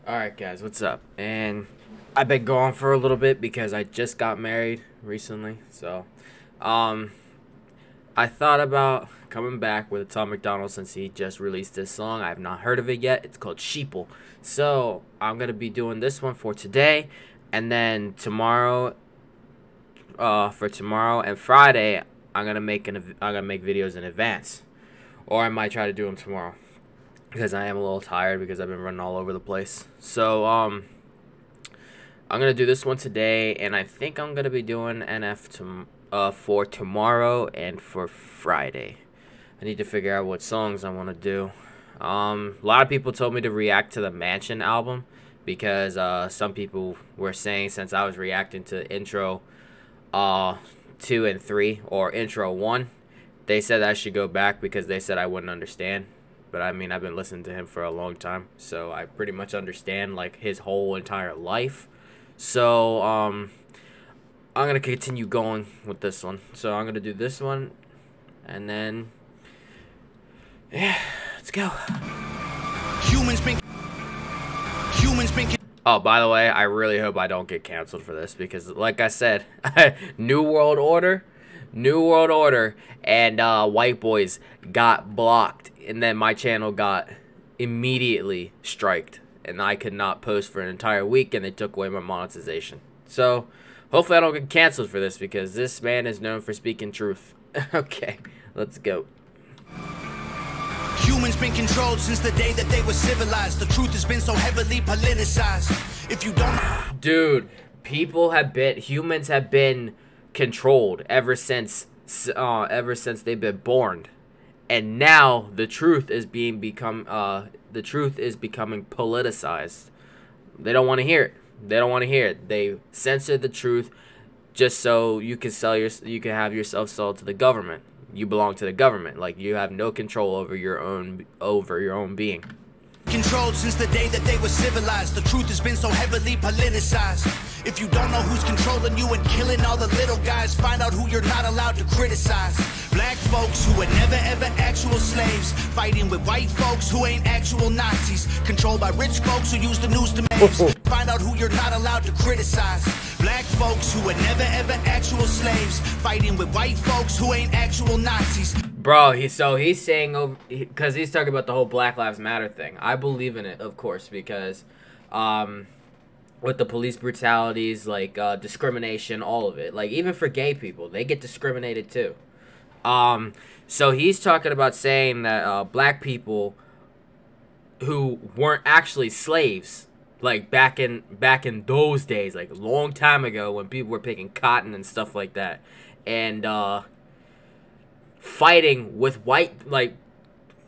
Alright guys, what's up? And I've been gone for a little bit because I just got married recently. So I thought about coming back with Tom Macdonald since he just released this song. I have not heard of it yet. It's called Sheeple. So I'm gonna be doing this one for today, and then tomorrow for tomorrow and Friday I'm gonna make videos in advance. Or I might try to do them tomorrow, because I am a little tired because I've been running all over the place. So I'm gonna do this one today, and I think I'm gonna be doing NF for tomorrow and for Friday. I need to figure out what songs I want to do. A lot of people told me to react to the Mansion album because some people were saying, since I was reacting to intro 2 and 3 or intro 1, they said I should go back because they said I wouldn't understand. But I mean, I've been listening to him for a long time, so I pretty much understand like his whole entire life. So I'm gonna continue going with this one. So I'm gonna do this one, and then yeah, let's go. Humans been. Oh, by the way, I really hope I don't get canceled for this because, like I said, New World Order, and White Boys got blocked, and then my channel got immediately striked, and I could not post for an entire week, and they took away my monetization. So hopefully I don't get canceled for this because this man is known for speaking truth. Okay, let's go. Humans been controlled since the day that they were civilized. The truth has been so heavily politicized. If you don't, dude, humans have been controlled ever since they've been born, and now the truth is becoming politicized. They don't want to hear it. They censor the truth just so you can have yourself sold to the government. You belong to the government. Like, you have no control over your own being. Controlled since the day that they were civilized. The truth has been so heavily politicized. If you don't know who's controlling you and killing all the little guys, find out who you're not allowed to criticize. Black folks who were never ever actual slaves, fighting with white folks who ain't actual Nazis, controlled by rich folks who use the news to make. Find out who you're not allowed to criticize. Black folks who were never ever actual slaves, fighting with white folks who ain't actual Nazis. Bro, he's saying, because he's talking about the whole Black Lives Matter thing. I believe in it, of course, because with the police brutalities, like discrimination, all of it, like even for gay people, they get discriminated too. So he's talking about saying that black people who weren't actually slaves, like back in those days, like a long time ago, when people were picking cotton and stuff like that, and fighting with white, like,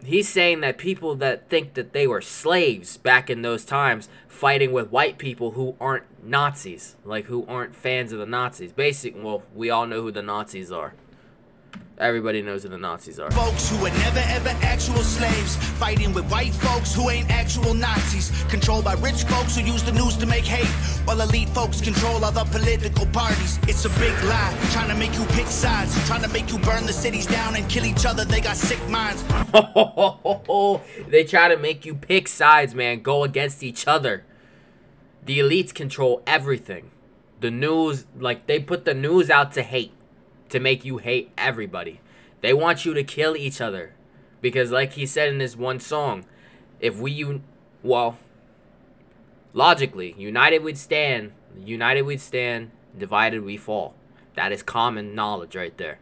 he's saying that people that think that they were slaves back in those times, fighting with white people who aren't Nazis, like who aren't fans of the Nazis. Well, we all know who the Nazis are. Everybody knows who the Nazis are. Folks who were never ever actual slaves, fighting with white folks who ain't actual Nazis, controlled by rich folks who use the news to make hate, while elite folks control other political parties. It's a big lie, trying to make you pick sides, trying to make you burn the cities down and kill each other. They got sick minds. They try to make you pick sides, man. Go against each other. The elites control everything. The news, like, they put the news out to hate, to make you hate everybody. They want you to kill each other, because like he said in this one song, logically, united we'd stand, divided we fall. That is common knowledge right there.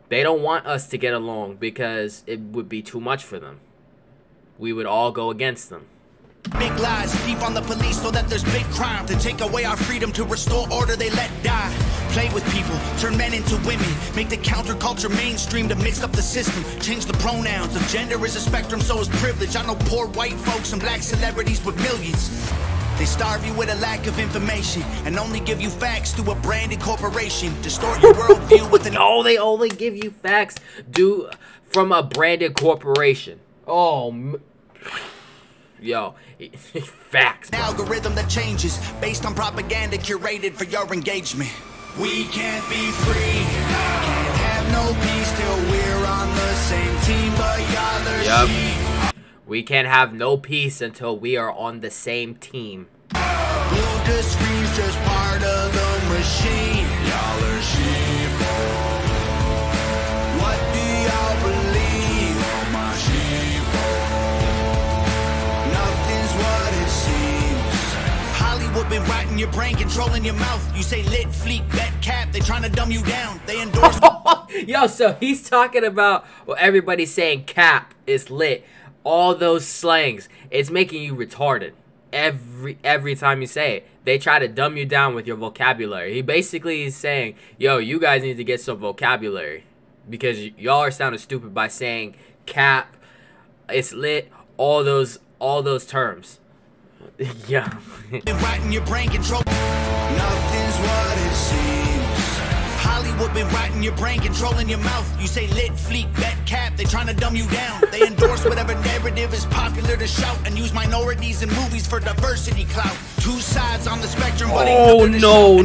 They don't want us to get along because it would be too much for them. We would all go against them. Big lies, deep on the police so that there's big crime. To take away our freedom, to restore order they let die. Play with people, turn men into women, make the counterculture mainstream to mix up the system. Change the pronouns, if gender is a spectrum, so is privilege. I know poor white folks and black celebrities with millions. They starve you with a lack of information and only give you facts through a branded corporation. Distort your worldview with an... Oh, they only give you facts from a branded corporation. Oh, yo, facts. An algorithm that changes based on propaganda curated for your engagement. We can't be free, can't have no peace till we're on the same team, but y'all are sheep. We can't have no peace until we are on the same team. The screen's just part of the machine. Y'all are sheeple. What do y'all believe? My sheeple. Nothing's what it seems. Hollywood been rotting your brain, controlling your mouth. You say lit, fleet, bet, cap. They trying to dumb you down. They endorse. Yo, so he's talking about, well, everybody's saying cap is lit. All those slangs. It's making you retarded. Every time you say it, they try to dumb you down with your vocabulary. He basically is saying, yo, you guys need to get some vocabulary because y'all are sounding stupid by saying cap, it's lit, all those terms. Yeah. Right your brain control. Nothing's what it seems. Hollywood been rotting your brain, controlling your mouth. You say lit, fleet, bet, cap. They trying to dumb you down. They endorse whatever narrative is popular to shout and use minorities in movies for diversity clout. Two sides on the spectrum, but oh no.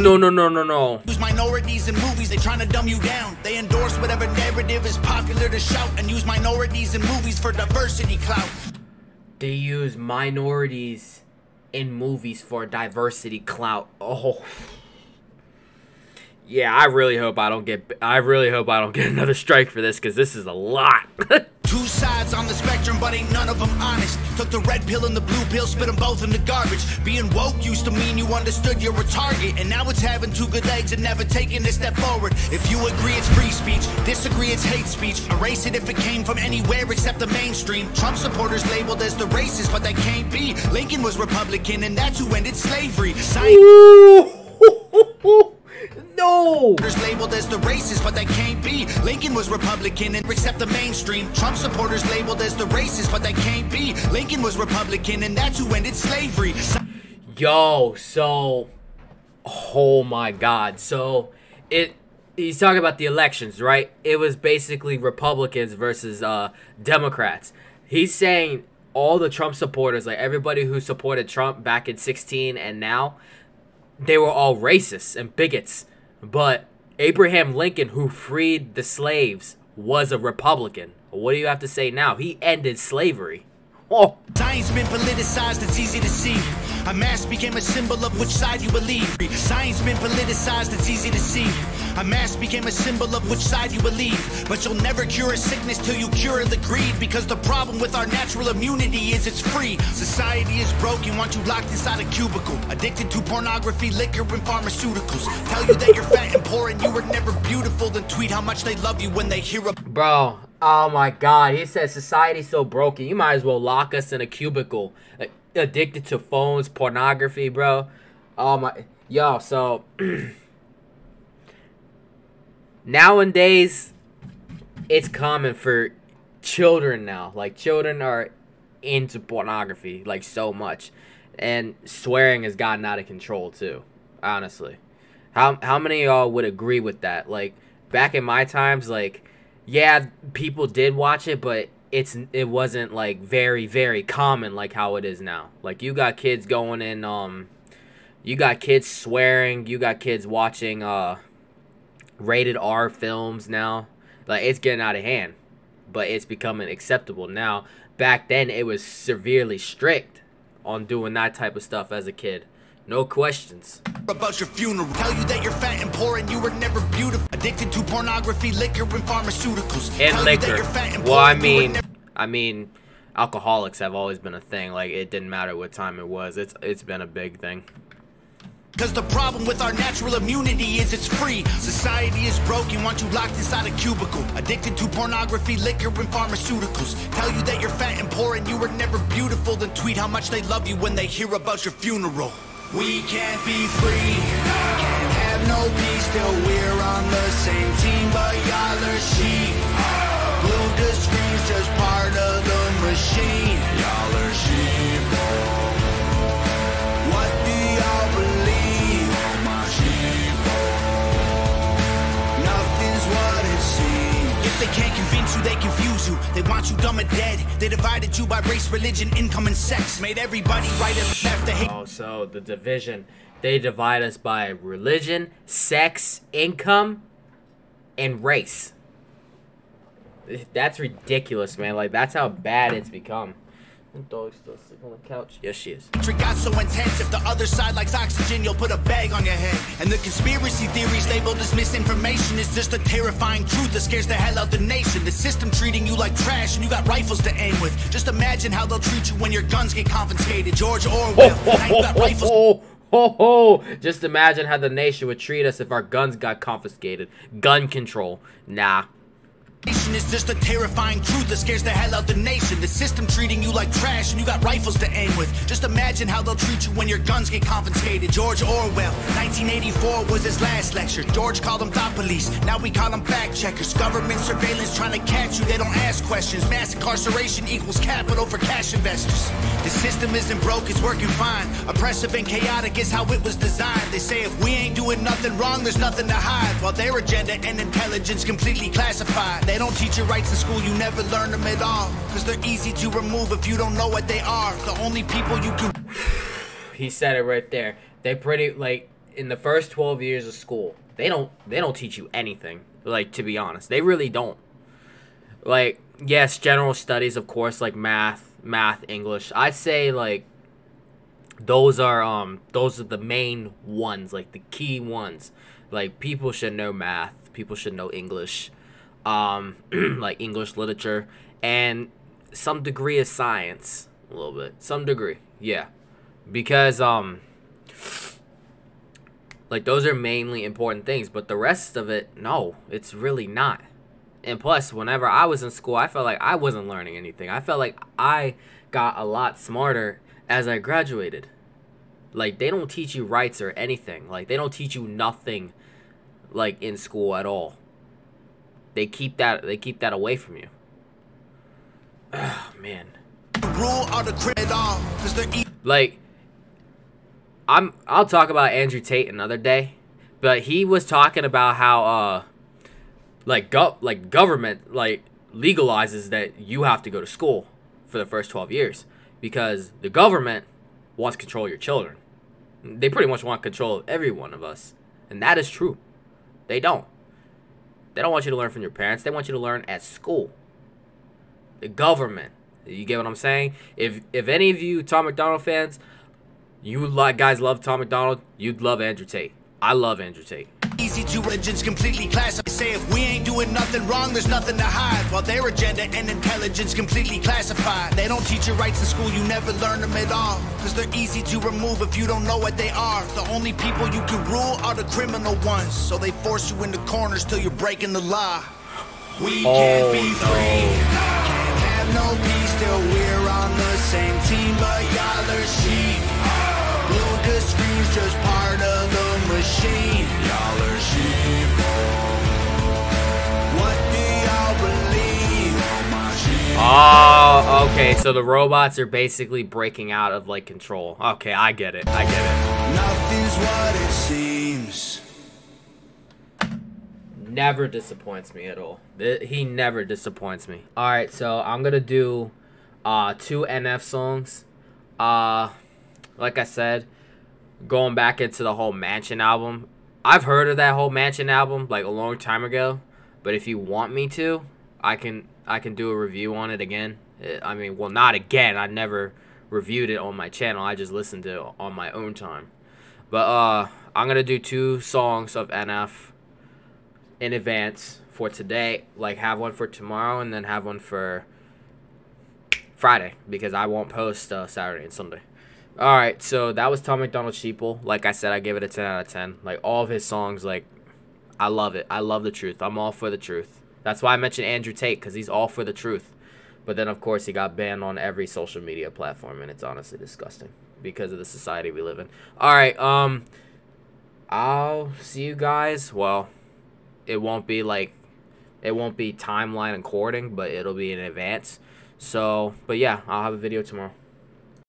Use minorities in movies. They trying to dumb you down. They endorse whatever narrative is popular to shout and use minorities in movies for diversity clout. They use minorities in movies for diversity clout. Oh. Yeah, I really hope I don't get another strike for this, because this is a lot. Two sides on the spectrum, but ain't none of them honest. Took the red pill and the blue pill, spit them both in the garbage. Being woke used to mean you understood you're a target, and now it's having two good legs and never taking a step forward. If you agree, it's free speech. Disagree, it's hate speech. Erase it if it came from anywhere except the mainstream. Trump supporters labeled as the racist, but that can't be. Lincoln was Republican, and that's who ended slavery. No! Labeled as the racist, but that can't be. Lincoln was Republican and except the mainstream. Trump supporters labeled as the racist, but that can't be. Lincoln was Republican and that's who ended slavery. Yo, so oh my god. So he's talking about the elections, right? It was basically Republicans versus Democrats. He's saying all the Trump supporters, like everybody who supported Trump back in 2016 and now, they were all racists and bigots. But Abraham Lincoln, who freed the slaves, was a Republican. What do you have to say now? He ended slavery. Oh. Science been politicized, it's easy to see. A mask became a symbol of which side you believe. Science been politicized, it's easy to see. A mask became a symbol of which side you believe. But you'll never cure a sickness till you cure the greed. Because the problem with our natural immunity is it's free. Society is broken, want you locked inside a cubicle. Addicted to pornography, liquor, and pharmaceuticals. Tell you that you're fat and poor and you were never beautiful. Then tweet how much they love you when they hear a... Bro, oh my god, he says society's so broken, you might as well lock us in a cubicle. Addicted to phones, pornography, bro. Oh my, yo, so nowadays it's common for children now. Like, children are into pornography, like, so much. And swearing has gotten out of control too, honestly. How many of y'all would agree with that? Like, back in my times, like, yeah, people did watch it, but it wasn't like very, very common like how it is now. Like, you got kids going in, you got kids swearing, you got kids watching rated R films now. Like, it's getting out of hand, but it's becoming acceptable now. Back then it was severely strict on doing that type of stuff as a kid. No questions. About your funeral, tell you that you're fat and poor and you were never beautiful. Addicted to pornography, liquor, and pharmaceuticals. And liquor. Well, I mean, alcoholics have always been a thing. Like, it didn't matter what time it was. It's been a big thing. Because the problem with our natural immunity is it's free. Society is broken, want you locked inside a cubicle. Addicted to pornography, liquor, and pharmaceuticals. Tell you that you're fat and poor and you were never beautiful. Then tweet how much they love you when they hear about your funeral. We can't be free, can't have no peace till we're on the same team. But y'all are sheep. Glued to screens, just part of the machine. Y'all are sheep. What do y'all believe? My sheep. Nothing's what it seems. If they can't convince you, they confuse you. They want you dumb or dead. They divided you by race, religion, income, and sex. Made everybody right and left to hate. Oh, so the division. They divide us by religion, sex, income, and race. That's ridiculous, man. Like, that's how bad it's become. The dog's still sleeping on the couch. Yes, she is. Got so intense, if the other side likes oxygen, you'll put a bag on your head. And the conspiracy theories labeled as misinformation is just a terrifying truth that scares the hell out the nation. The system treating you like trash and you got rifles to aim with. Just imagine how they'll treat you when your guns get confiscated. George Orwell, now you got rifles. Just imagine how the nation would treat us if our guns got confiscated. Gun control. Nah. Is just a terrifying truth that scares the hell out the nation. The system treating you like trash and you got rifles to aim with. Just imagine how they'll treat you when your guns get confiscated. George Orwell, 1984 was his last lecture. George called them thought police, now we call them fact checkers. Government surveillance trying to catch you, they don't ask questions. Mass incarceration equals capital for cash investors. The system isn't broke, it's working fine. Oppressive and chaotic is how it was designed. They say if we ain't doing nothing wrong, there's nothing to hide. While their agenda and intelligence completely classified. They don't teach you rights in school, you never learn them at all. Cause they're easy to remove if you don't know what they are. The only people you can... He said it right there. They pretty, like, in the first 12 years of school, they don't teach you anything. Like, to be honest. They really don't. Like, yes, general studies, of course, like math, English. I'd say, like, those are the main ones, like, the key ones. Like, people should know math. People should know English. Like English literature and some degree of science, a little bit, some degree, yeah, because like those are mainly important things, but the rest of it, no, it's really not. And plus, whenever I was in school, I felt like I wasn't learning anything. I felt like I got a lot smarter as I graduated. Like, they don't teach you rights or anything. Like, they don't teach you nothing, like, in school at all. They keep that away from you. Oh, man. Like, I'll talk about Andrew Tate another day, but he was talking about how like government like legalizes that you have to go to school for the first 12 years because the government wants to control your children. They pretty much want control of every one of us, and that is true. They don't. They don't want you to learn from your parents. They want you to learn at school. The government. You get what I'm saying? If any of you Tom Macdonald fans, you guys love Tom Macdonald, you'd love Andrew Tate. I love Andrew Tate. Easy to religions completely classified. Say if we ain't doing nothing wrong, there's nothing to hide. While their agenda and intelligence completely classified. They don't teach you rights in school, you never learn them at all. Cause they're easy to remove if you don't know what they are. The only people you can rule are the criminal ones. So they force you into corners till you're breaking the law. We can't be free, can't have no peace till we're on the same team. But y'all are sheep. Blue to screens just part of the machine. Y'all are sheeple. What do y'all believe? Oh, okay, so the robots are basically breaking out of, like, control. Okay, I get it. Nothing's what it seems. Never disappoints me at all. He never disappoints me. Alright, so I'm gonna do 2 NF songs. Like I said, going back into the whole Mansion album. I've heard of that whole Mansion album like a long time ago, but if you want me to, I can do a review on it again. I mean, well, not again. I never reviewed it on my channel. I just listened to it on my own time. But I'm gonna do 2 songs of NF in advance for today. Like, have one for tomorrow and then have one for Friday because I won't post Saturday and Sunday. Alright, so that was Tom Macdonald Sheeple. Like I said, I gave it a 10 out of 10. Like, all of his songs, like, I love it. I love the truth. I'm all for the truth. That's why I mentioned Andrew Tate, because he's all for the truth. But then, of course, he got banned on every social media platform, and it's honestly disgusting because of the society we live in. Alright, I'll see you guys. Well, it won't be timeline according, but it'll be in advance. So, but yeah, I'll have a video tomorrow.